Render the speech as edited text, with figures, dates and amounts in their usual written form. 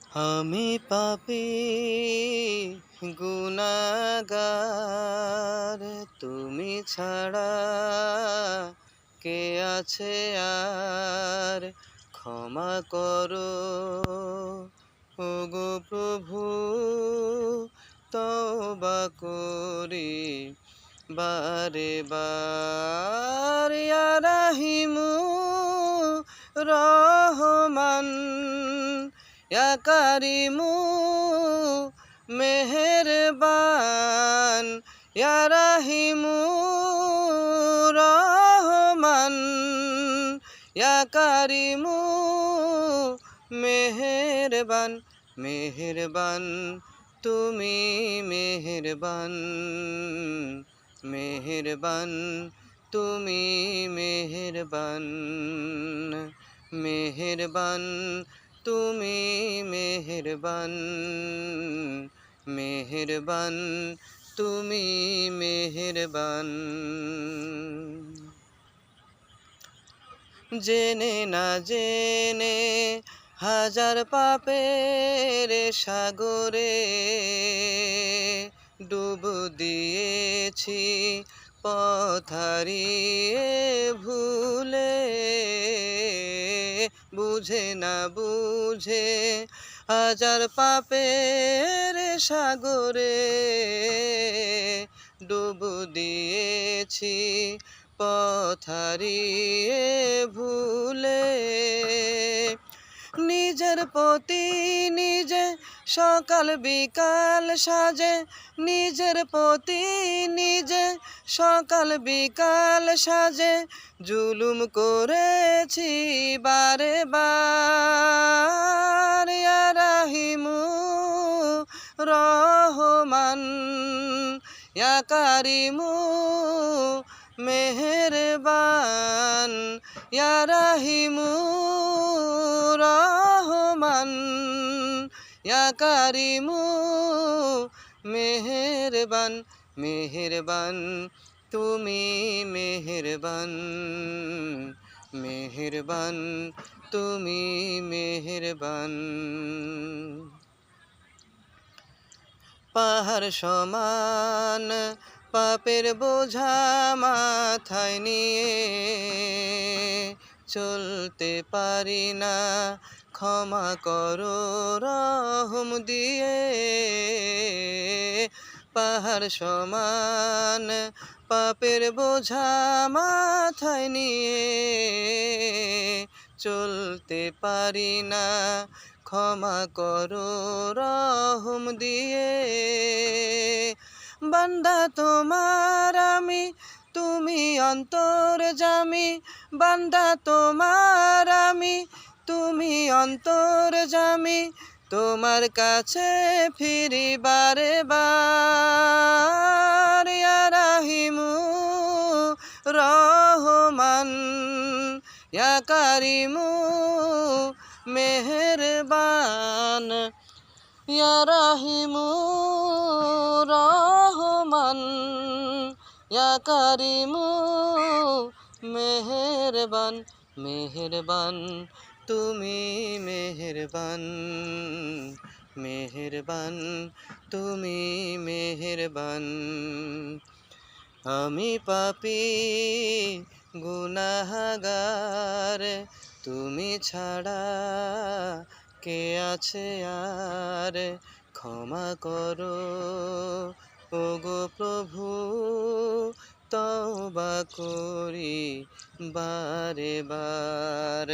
আমি পাপী গুনাহগার, তুমি ছাড়া কে আছে আর? ক্ষমা করো ওগো প্রভু, তওবা করি বারে বার। ইয়া রাহিমু রহমান, ইয়া কারিমু মেহেরবান, ইয়া রাহিমু রহমান, ইয়া কারিমু মেহেরবান। মেহেরবান তুমি মেহেরবান, মেহেরবান তুমি মেহেরবান, মেহেরবান তুমি মেহেরবান, মেহেরবান তুমি মেহেরবান। জেনে না জেনে হাজার পাপের সাগরে ডুব দিয়েছি পথ হারিয়ে ভুলে। বুঝে না বুঝে হাজার পাপের সাগরে ডুব দিয়েছি পথ হারিয়ে ভুলে। নিজের প্রতি নিজে সকাল বিকাল সাজে, নিজের প্রতি নিজে সকাল বিকাল সাজে জুলুম করেছি বারে বার। ইয়া রাহিমু রহমান, ইয়া কারিমু মেহেরবান, ইয়া রাহিমু রহমান, ইয়া কারিমু মেহেরবান। মেহেরবান তুমি মেহেরবান, মেহেরবান তুমি মেহেরবান। পাহাড় সমান পাপের বোঝা মাথায় নিয়ে চলতে পারি না, ক্ষমা করো রহম দিয়ে। পাহাড় সমান পাপের বোঝা মাথায় নিয়ে চলতে পারি না, ক্ষমা করো রহম দিয়ে। বান্দা তোমার আমি, তুমি অন্তর্যামী, বান্দা তোমার আমি, তুমি অন্তর্যামী, তোমার কাছে ফিরি বারে বার। ইয়া রাহিমু রহমান, ইয়া কারিমু মেহেরবান, ইয়া রাহিমু রহমান, ইয়া কারিমু মেহেরবান। মেহেরবান তুমি মেহেরবান, মেহেরবান তুমি মেহেরবান। আমি পাপী গুনাহগার, তুমি ছাড়া কে আছে আর? ক্ষমা করো ওগো প্রভু, তওবা করি বারে বার।